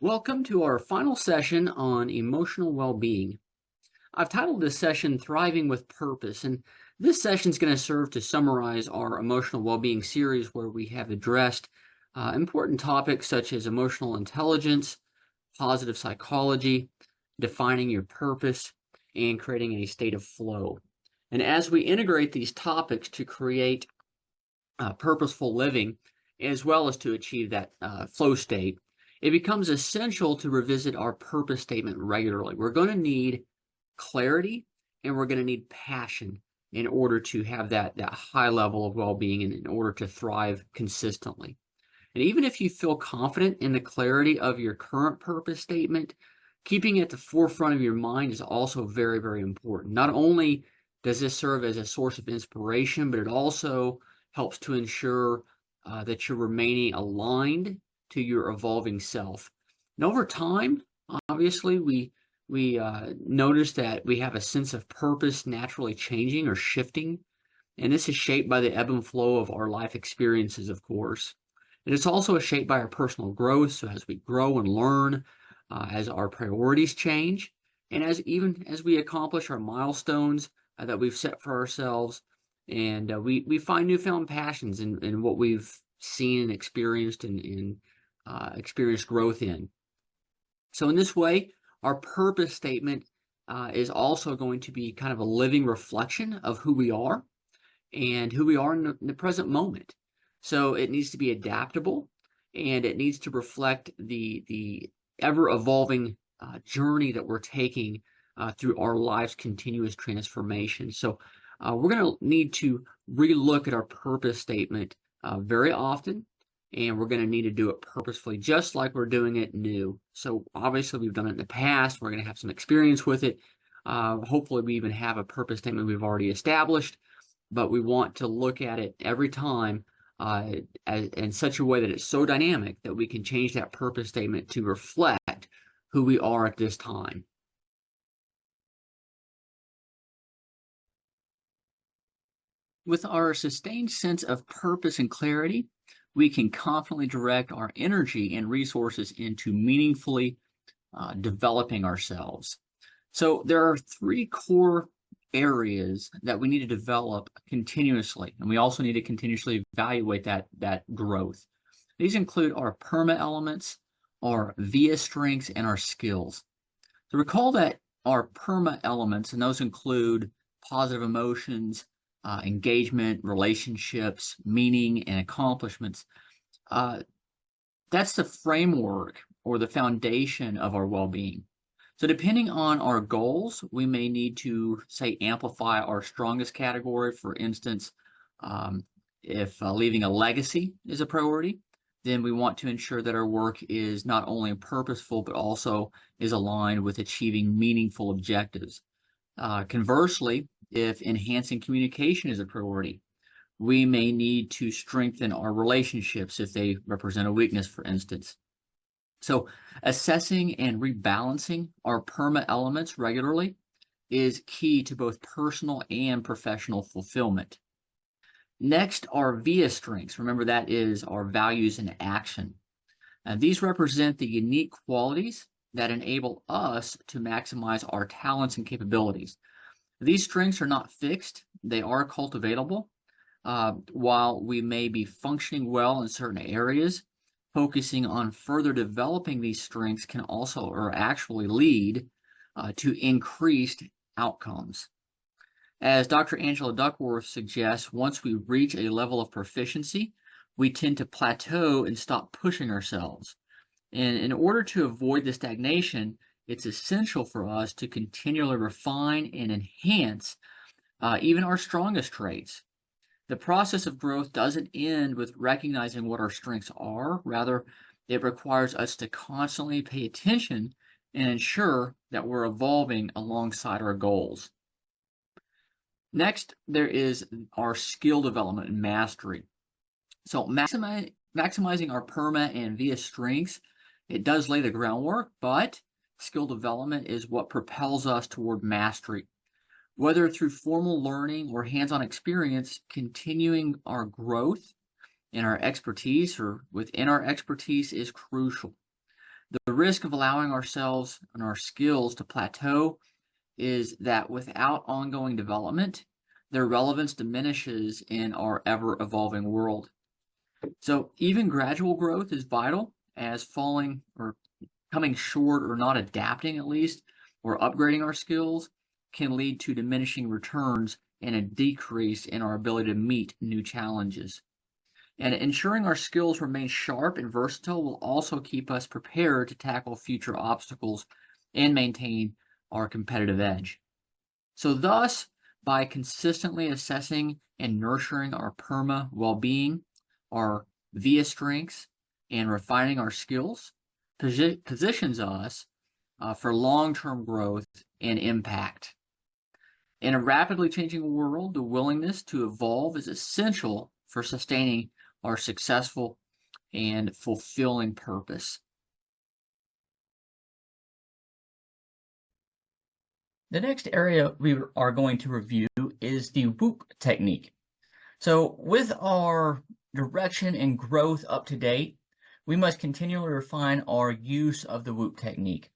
Welcome to our final session on emotional well-being. I've titled this session Thriving with Purpose, and this session is going to serve to summarize our emotional well-being series where we have addressed important topics such as emotional intelligence, positive psychology, defining your purpose, and creating a state of flow. And as we integrate these topics to create purposeful living, as well as to achieve that flow state, it becomes essential to revisit our purpose statement regularly. We're going to need clarity and we're going to need passion in order to have that high level of well-being and in order to thrive consistently. And even if you feel confident in the clarity of your current purpose statement, keeping it at the forefront of your mind is also very, very important. Not only does this serve as a source of inspiration, but it also helps to ensure that you're remaining aligned to your evolving self. And over time, obviously, we notice that we have a sense of purpose naturally changing or shifting, and this is shaped by the ebb and flow of our life experiences, of course. And it's also shaped by our personal growth, so as we grow and learn, as our priorities change, and even as we accomplish our milestones that we've set for ourselves, and we find newfound passions in what we've seen and experienced and experienced growth in. So in this way, our purpose statement is also going to be kind of a living reflection of who we are and who we are in the present moment. So it needs to be adaptable and it needs to reflect the ever-evolving journey that we're taking through our life's continuous transformation. So we're going to need to relook at our purpose statement very often, and we're going to need to do it purposefully, just like we're doing it new. So obviously we've done it in the past. We're going to have some experience with it. Hopefully we even have a purpose statement we've already established, but we want to look at it every time in such a way that it's so dynamic that we can change that purpose statement to reflect who we are at this time. With our sustained sense of purpose and clarity, we can confidently direct our energy and resources into meaningfully developing ourselves. So there are three core areas that we need to develop continuously, and we also need to continuously evaluate that growth. These include our PERMA elements, our VIA strengths, and our skills. So recall that our PERMA elements, and those include positive emotions, engagement, relationships, meaning, and accomplishments. That's the framework or the foundation of our well-being. So depending on our goals, we may need to, say, amplify our strongest category. For instance, if leaving a legacy is a priority, then we want to ensure that our work is not only purposeful, but also is aligned with achieving meaningful objectives. Conversely, if enhancing communication is a priority, we may need to strengthen our relationships if they represent a weakness, for instance. So assessing and rebalancing our PERMA elements regularly is key to both personal and professional fulfillment. Next are VIA strengths. Remember, that is our values in action. And these represent the unique qualities that enable us to maximize our talents and capabilities. These strengths are not fixed, they are cultivatable. While we may be functioning well in certain areas, focusing on further developing these strengths can also or actually lead to increased outcomes. As Dr. Angela Duckworth suggests, once we reach a level of proficiency, we tend to plateau and stop pushing ourselves. And in order to avoid the stagnation, it's essential for us to continually refine and enhance even our strongest traits. The process of growth doesn't end with recognizing what our strengths are. Rather, it requires us to constantly pay attention and ensure that we're evolving alongside our goals. Next, there is our skill development and mastery. So maximizing our PERMA and VIA strengths, it does lay the groundwork, but skill development is what propels us toward mastery. Whether through formal learning or hands-on experience, continuing our growth in our expertise or within our expertise is crucial. The risk of allowing ourselves and our skills to plateau is that without ongoing development, their relevance diminishes in our ever-evolving world. So even gradual growth is vital, as falling or coming short or not adapting at least, or upgrading our skills can lead to diminishing returns and a decrease in our ability to meet new challenges. And ensuring our skills remain sharp and versatile will also keep us prepared to tackle future obstacles and maintain our competitive edge. So thus, by consistently assessing and nurturing our PERMA well-being, our VIA strengths, and refining our skills, positions us for long-term growth and impact. In a rapidly changing world, the willingness to evolve is essential for sustaining our successful and fulfilling purpose. The next area we are going to review is the WHOOP technique. So with our direction and growth up to date, we must continually refine our use of the WHOOP technique.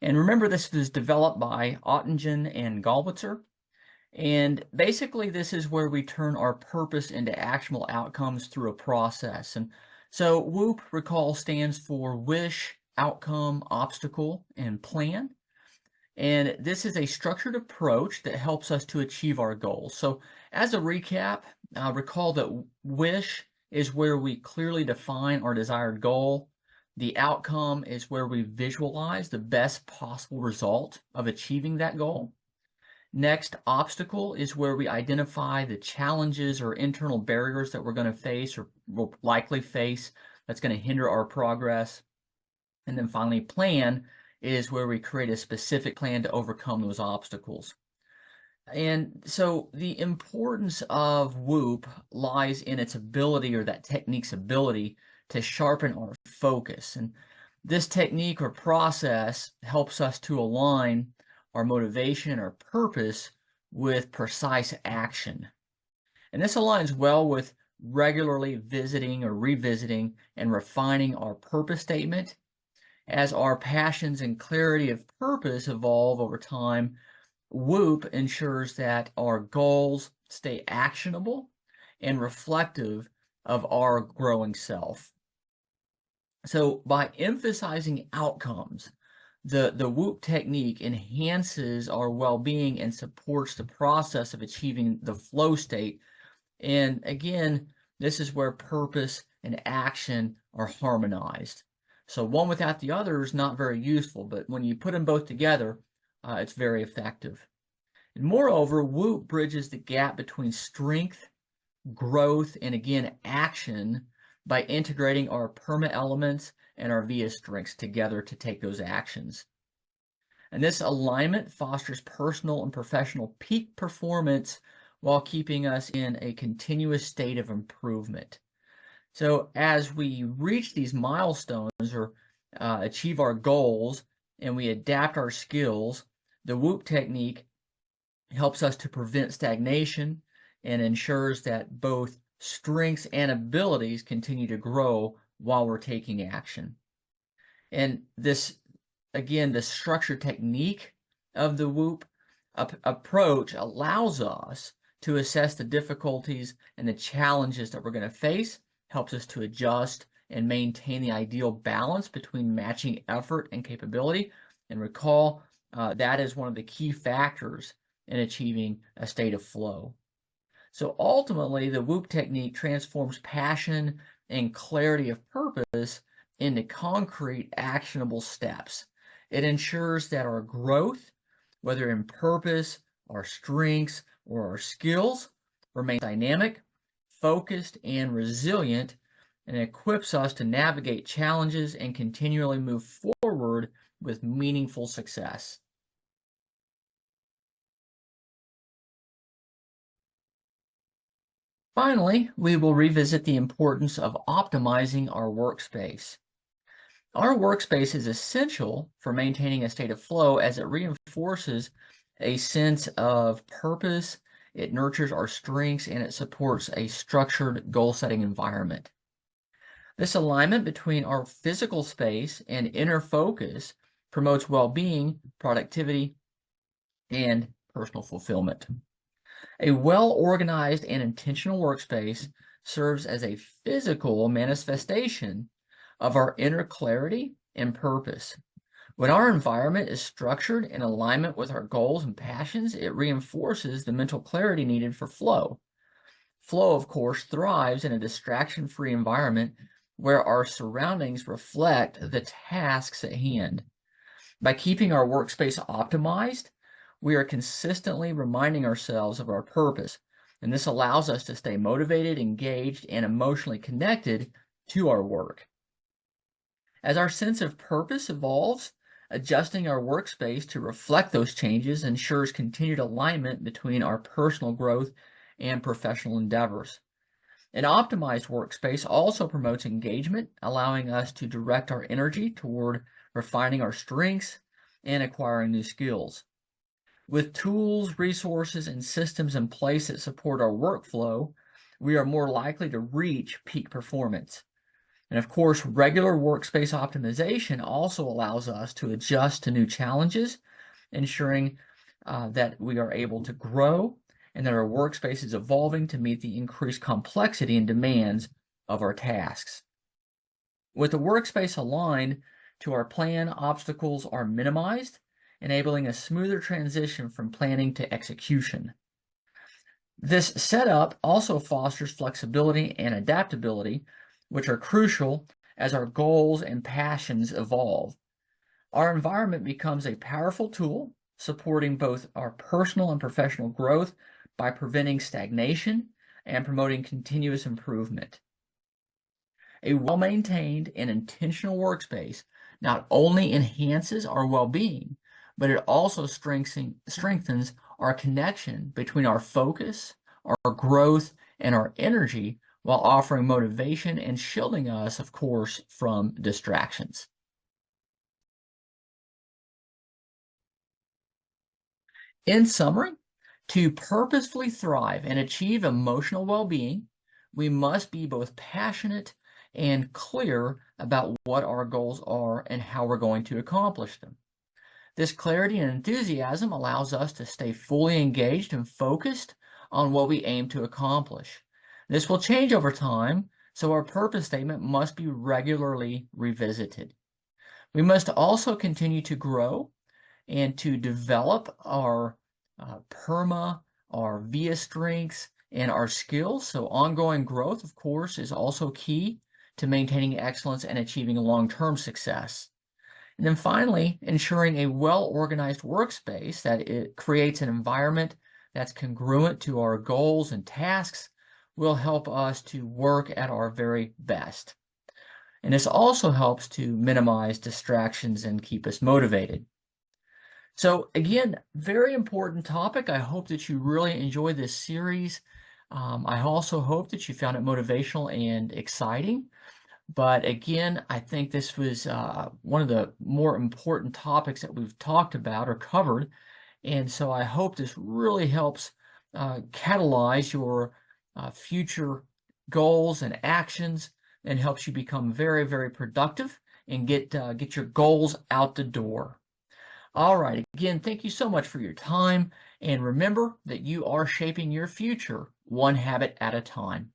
And remember, this was developed by Ottingen and Gallwitzer. And basically, this is where we turn our purpose into actionable outcomes through a process. And so WHOOP, recall, stands for wish, outcome, obstacle, and plan. And this is a structured approach that helps us to achieve our goals. So as a recap, recall that wish is where we clearly define our desired goal. The outcome is where we visualize the best possible result of achieving that goal. Next, obstacle is where we identify the challenges or internal barriers that we're going to face or will likely face that's going to hinder our progress. And then finally, plan is where we create a specific plan to overcome those obstacles. And so the importance of WHOOP lies in its ability, or that technique's ability, to sharpen our focus. And this technique or process helps us to align our motivation and our purpose with precise action. And this aligns well with regularly visiting or revisiting and refining our purpose statement. As our passions and clarity of purpose evolve over time, WHOOP ensures that our goals stay actionable and reflective of our growing self. So by emphasizing outcomes, the WHOOP technique enhances our well-being and supports the process of achieving the flow state. And again, this is where purpose and action are harmonized. So one without the other is not very useful, but when you put them both together, it's very effective. And moreover, WHOOP bridges the gap between strength, growth, and again, action by integrating our PERMA elements and our VIA strengths together to take those actions. And this alignment fosters personal and professional peak performance while keeping us in a continuous state of improvement. So as we reach these milestones or achieve our goals and we adapt our skills, the WHOOP technique helps us to prevent stagnation and ensures that both strengths and abilities continue to grow while we're taking action. And this, again, the structured technique of the WHOOP approach allows us to assess the difficulties and the challenges that we're going to face, helps us to adjust and maintain the ideal balance between matching effort and capability. And recall, that is one of the key factors in achieving a state of flow. So ultimately, the WHOOP technique transforms passion and clarity of purpose into concrete, actionable steps. It ensures that our growth, whether in purpose, our strengths, or our skills, remains dynamic, focused, and resilient, and equips us to navigate challenges and continually move forward with meaningful success. Finally, we will revisit the importance of optimizing our workspace. Our workspace is essential for maintaining a state of flow as it reinforces a sense of purpose, it nurtures our strengths, and it supports a structured goal-setting environment. This alignment between our physical space and inner focus promotes well-being, productivity, and personal fulfillment. A well-organized and intentional workspace serves as a physical manifestation of our inner clarity and purpose. When our environment is structured in alignment with our goals and passions, it reinforces the mental clarity needed for flow. Flow, of course, thrives in a distraction-free environment where our surroundings reflect the tasks at hand. By keeping our workspace optimized, we are consistently reminding ourselves of our purpose, and this allows us to stay motivated, engaged, and emotionally connected to our work. As our sense of purpose evolves, adjusting our workspace to reflect those changes ensures continued alignment between our personal growth and professional endeavors. An optimized workspace also promotes engagement, allowing us to direct our energy toward refining our strengths and acquiring new skills. With tools, resources, and systems in place that support our workflow, we are more likely to reach peak performance. And of course, regular workspace optimization also allows us to adjust to new challenges, ensuring that we are able to grow and that our workspace is evolving to meet the increased complexity and demands of our tasks. With the workspace aligned to our plan, obstacles are minimized, enabling a smoother transition from planning to execution. This setup also fosters flexibility and adaptability, which are crucial as our goals and passions evolve. Our environment becomes a powerful tool, supporting both our personal and professional growth by preventing stagnation and promoting continuous improvement. A well-maintained and intentional workspace not only enhances our well-being, but it also strengthens our connection between our focus, our growth, and our energy while offering motivation and shielding us, of course, from distractions. In summary, to purposefully thrive and achieve emotional well-being, we must be both passionate and clear about what our goals are and how we're going to accomplish them. This clarity and enthusiasm allows us to stay fully engaged and focused on what we aim to accomplish. This will change over time, so our purpose statement must be regularly revisited. We must also continue to grow and to develop our our via strengths, and our skills. So ongoing growth, of course, is also key to maintaining excellence and achieving long-term success. And then finally, ensuring a well-organized workspace that it creates an environment that's congruent to our goals and tasks will help us to work at our very best. And this also helps to minimize distractions and keep us motivated. So again, very important topic. I hope that you really enjoyed this series. I also hope that you found it motivational and exciting. But again, I think this was one of the more important topics that we've talked about or covered. And so I hope this really helps catalyze your future goals and actions and helps you become very, very productive and get your goals out the door. All right, again, thank you so much for your time. And remember that you are shaping your future one habit at a time.